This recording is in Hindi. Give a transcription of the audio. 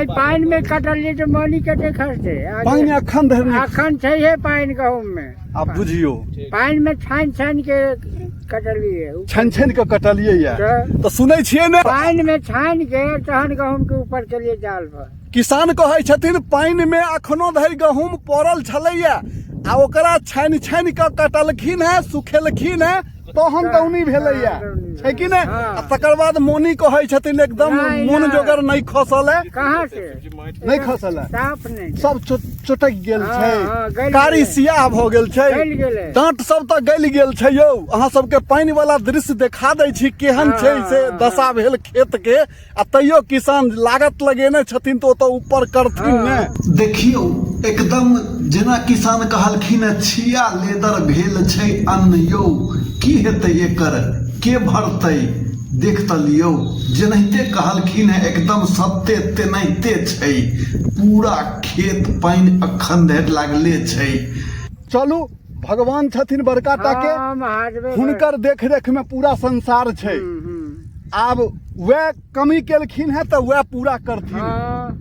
पानी में कटलिए तो मनी कटे खर्चे पानी अखन धरनी अखन छै पानी गहूम में अब बुझियो पानी में छान छान के कटलिए छन छन के कटलिए या तो सुनै छियै ने पानी में छान के तहन गहूम के ऊपर चलिए जाल पर किसान कहै छथिन पानी में अखनो धरि गहूम पड़ल छलैया आ ओकरा छानि छानि के कटलखिन है सुखेलखिन है तहन दौनी भेलैया छै कि ने तकर बाद मोनी कहै छथिन एकदम मोन जोगर नहीं खसल है कहाँ से नहीं खसल है साफ नहीं सब चोटक गेल छै कारी सियाह भ गेल छै डांट सब त गलि गेल छै यौ अहाँ सबके पानी वाला दृश्य देखा दै छी केहन छै से दशा भेल खेत के आ तैयो किसान लागत लगेने छथिन तो त ऊपर करथिन ने देखियो एकदम जेना किसान कहलखिन छिया लेदर भेल छै अन्न यौ की हेतै एकर के भरतै देख त लियौ जेनाहिते कहलखिन है एकदम सत्य तेनाहिते छै पूरा खेत पानि अखन धरि लागले छै चलू भगवान छथिन बड़का टाके हुनकर देख रेख में पूरा संसार छै आब वह कमी केलखिन है तो वह पूरा करथिन।